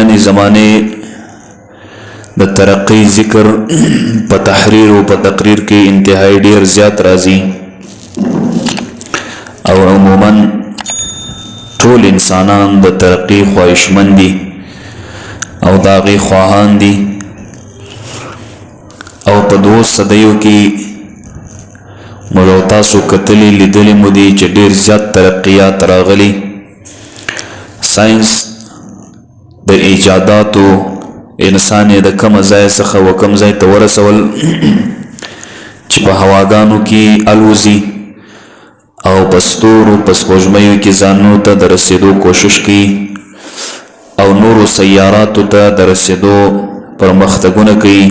نننی زمانے د ترقی ذکر په تحریر و په تقریر کې انتهائی ډیر زیات راځي او عموما ټول انسانان د ترقی خواهشمند دي او د هغې خواهان دي او په 2 صدیو کې موږ او تاسو کتلي لیدلي مو دي چې ډیر زیات ترقیات راغلي ساینس د ایجاداتو انسان یې د کوم ځای څخه و کوم ځای ته ورسول چې په هواګانو کې الوزي او په ستورو په سپوږمیو کې ځانونو ته د رسېدو کوشش کوي او نورو سیاراتو ته د رسېدو پرمختګونه کوي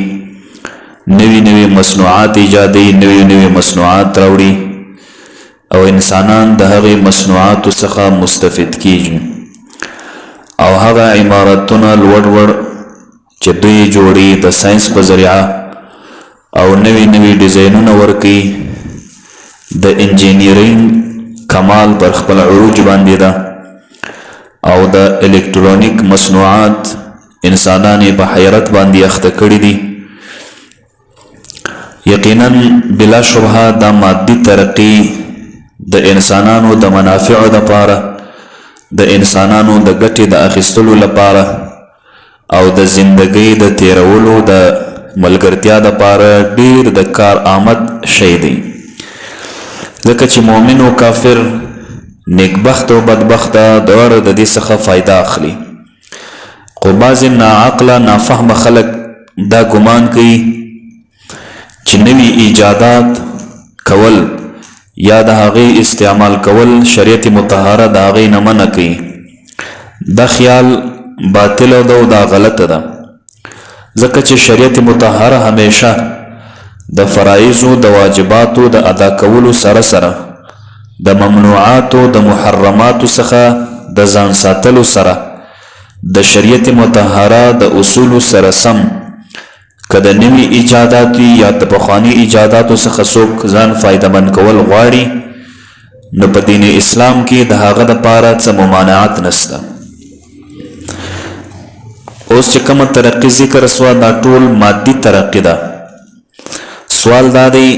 نوي نوي مصنوعات ایجادوي نوي نوي مصنوعات راوړي او انسانان د هغې مصنوعاتو څخه مستفید کیږي او هغه عمارتونه لوړ وړ چې دوی جوړي د ساینس په ذریعه او نوي نوي ډیزاینونه ورکوي د انجینیرینګ کمال پر خپل عروج باندې ده او د الکترونیک مصنوعات انسانان یې په حیرت باندې اخته کړي دي یقینا بلا شبهه دا مادي ترقی د انسانانو د منافعو دپاره د انسانانو د ګټې د اخیستلو لپاره او د زندګۍ د تیرولو د ملګرتیا دپاره ډیر د کار آمد شی دی ځکه چې مؤمن و کافر نیکبخت او بدبخته دواړه د دې څخه فایده اخلي خو بعضې ناعقله نافهمه خلک دا ګمان کوي چې نوي ایجادات کول یا د هغې استعمال کول شریعت مطهره د هغې نه منع کوي دا خیال باطل ده او دا غلطه ده ځکه چې شریعت مطهره همیشه د فرایضو د واجباتو د ادا کولو سره سره د ممنوعاتو د محرماتو څخه د ځان ساتلو سره د شریعت مطهره د اصولو سره سم که د نوي ایجادات یا د پخواني ایجاداتو څخه څوک ځان فایدهمند کول غواړي نو په دین اسلام کې د هغه دپاره څه ممانعت نشته اوس چې کومه ترقي ذکر سوه دا ټول مادي ترقي ده سوال دا دی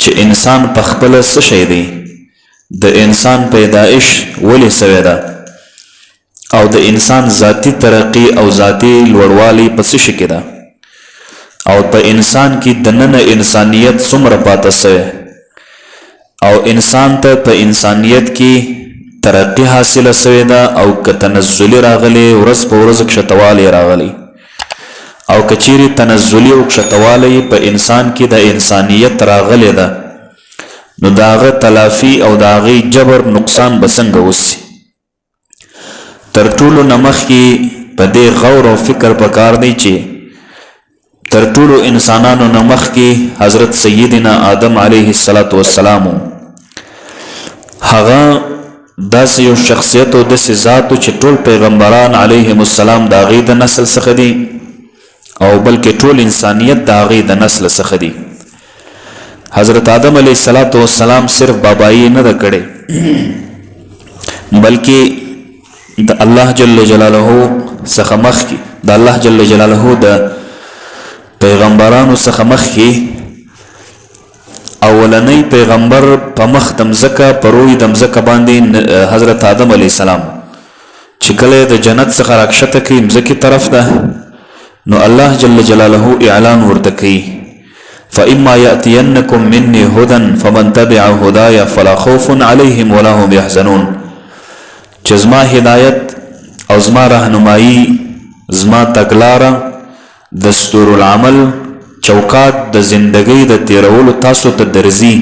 چې انسان په خپله څه شی دی د انسان پیدایش ولې سوې ده او د انسان ذاتی ترقی او ذاتی لوړوالی په څه شي کې ده او په انسان کې دننه انسانیت څومره پاته سوی او انسان ته په انسانیت کې ترقی حاصله سوې ده او که تنزلي راغلی ورځ په ورځ کښتوالی راغلی او که چیرې تنزلي او کښتوالی په انسان کې د انسانیت راغلی ده نو د هغه تلافي او د هغې جبر نقصان به څنګه وسي تر ټولو نه مخکې په دې غور او فکر پکار دی چې تر ټولو انسانانو نه مخکې حضرت سیدنا آدم علیه السلام هغه داسې یو شخصیت او داسې ذات چې ټول پیغمبران علیهم السلام د هغې د نسل څخه دي او بلکې ټول انسانیت د هغې د نسل څخه دي حضرت آدم علیه السلام صرف بابایی نه ده کړې بلکې د الله جل جلاله څخه مخکې د الله جل جلاله د پیغمبرانو څخه مخکې اولنی پیغمبر په مخ د مځکه په روی د مځکه باندې حضرت آدم علیه السلام چې کله د جنت څخه راکښته کوي مځکې طرف ده نو الله جل جلاله اعلان ورته کوي فإما يأتينكم مني هدى فمن تبع هدايا فلا خوف عليهم ولا هم يحزنون چې زما هدایت او زما رهنمایي زما تګلاره دستور العمل چوکاټ د زندګۍ د تیرولو تاسو ته درځي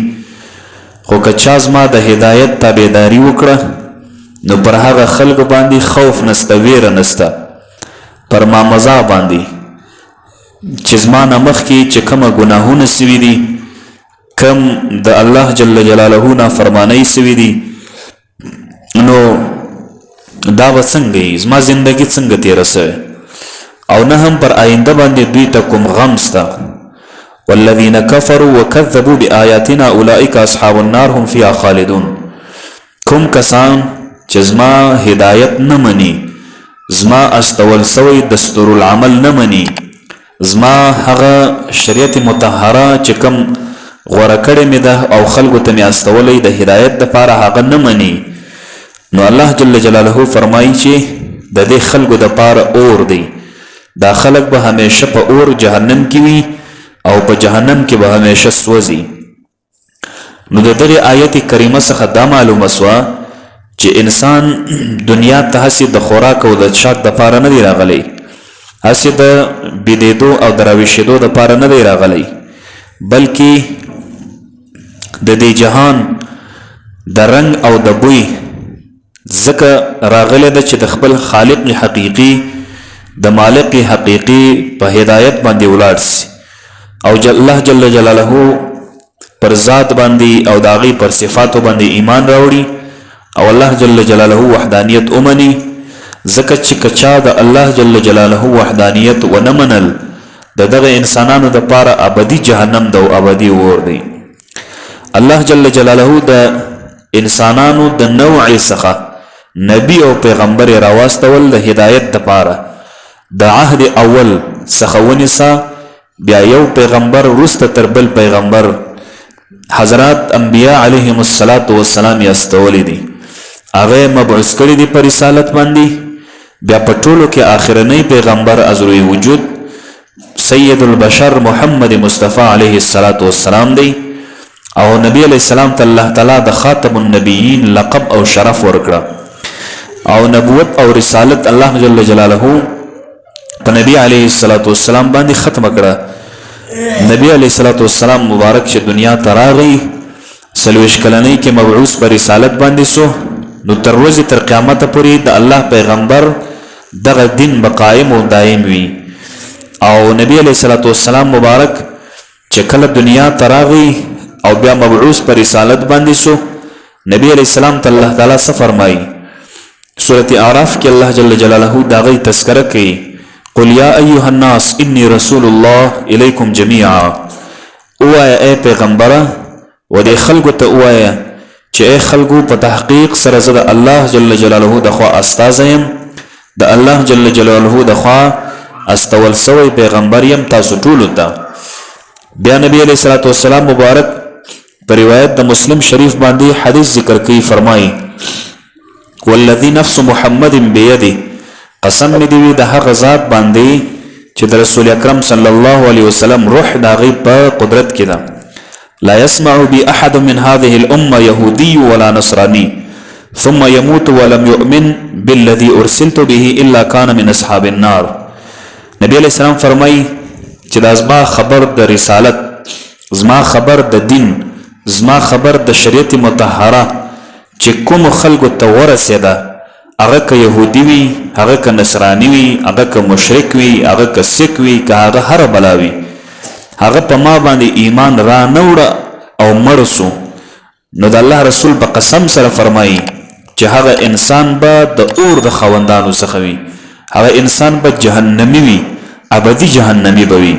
خو که چا زما د هدایت تابعداري وکړه نو پر هغه خلکو باندې خوف نسته ویره نسته پر ما مزه باندې چې زما نه مخکې چې کومه ګناهونه سوي دي کم د الله جل جلاله نافرمانۍ سوي دي نو دا به څنګه وي زما زندګي څنګه تیره سوې او نه هم پر آینده باندې دوی ته کوم غم سته والذین کفروا وکذبوا بآیاتنا اولئک اصحاب النار هم فیها خالدون کوم کسان چې زما هدایت نه مني زما استول سوی دستور العمل نمنی، زما هغه شریعت مطهره چې کم غوره کړې مې ده او خلکو ته مې استولی د هدایت دپاره هغه نه مني، نو الله جل جلاله فرمایي چې د دې خلکو دپاره اور دی، دا خلک به همیشه په اور جهنم کې وي او په جهنم کې به همیشه سوځي. نو د دغې آیت کریمه څخه دا معلومه سوه چې انسان دنیا ته هسې د خوراک او د څښاک دپاره نه دی راغلی، هسې د بېدېدو او د راویښېدو دپاره نه دی راغلی، بلکې د دې جهان د رنګ او د بوی ځکه راغلی ده چې د خپل خالق حقیقي د مالک حقیقي په هدایت باندې ولاړ سي او الله جل جلاله پر ذات باندې او د هغې پر صفاتو باندې ایمان راوړي او الله جل جلاله وحدانیت ومني، ځکه چې که چا د الله جل جلاله وحدانیت ونه منل د دغه انسانانو دپاره ابدي جهنم ده او ابدي اور دی. الله جل جلاله د انسانانو د نوع څخه نبی او پیغمبر راواستول د هدایت دپاره د عهد اول څخه ونیسه، بیا یو پیغمبر وروسته تر بل پیغمبر حضرات انبیاء علیهم السلام یې استولی دي، هغه مبعوث کړي دي په رسالت باندې، بیا په ټولو کې آخرنی پیغمبر ازروی وجود سید البشر محمد مصطفی علیه السلام دی او نبی علیہ السلام ته الله تعالی د خاتم النبیین لقب او شرف ورکړه او نبوت او رسالت الله جل جلاله په نبی علیه السلام باندې ختم کړه. نبی علیه السلام مبارک چې دنیا ته راغی 40 کلنۍ کې مبعوث په رسالت باندې سو، نو تر ورځې تر قیامته پورې د الله پیغمبر دغه دین به قایم او دایم وي. او نبی علیه السلام مبارک چې کله دنیا ته راغی او بیا مبعوث په رسالت باندې سو، نبی علیه السلام ته الله تعالی څه فرمایي؟ سورة اعراف کې الله جل جلاله د هغې تذکره کوي، قل یا ایها الناس انی رسول الله الیکم جمیعا. اوایا ای پیغمبره و دې خلکو ته اوایا چې ای خلکو په تحقیق سره زه د الله جل جلاله د خوا استازی یم، د الله جل جلاله د خوا استول سوی پیغمبر یم تاسو ټولو ته. بیا نبی علیه السلام مبارک په روایت د مسلم شریف باندې حدیث ذکر کوي، فرمایي والذی نفس محمد بیده، قسم می دی د هغه ذات باندې چې د رسول اکرم صلی الله علیه وسلم روح د هغې په قدرت کې ده، لا يسمع بي احد من هذه الامه يهودي ولا نصراني ثم يموت ولم يؤمن بالذي ارسلت به الا كان من اصحاب النار. نبی علیہ السلام فرمای چې دا زما خبر د رسالت، زما خبر د دین، زما خبر د شریعت مطهره چې کوم خلکو ته ورسېده، هغه که یهودي وي، هغه که نصراني وي، هغه که مشرک وي، هغه که سیک وي، که هغه هر بلا وي، هغه په ما باندې ایمان را نه وړه او مړ سو، نو د الله رسول په قسم سره فرمایي چې هغه انسان به د اور د خاوندانو څخه وي، هغه انسان به جهنمی وي، ابدي جهنمی به وي.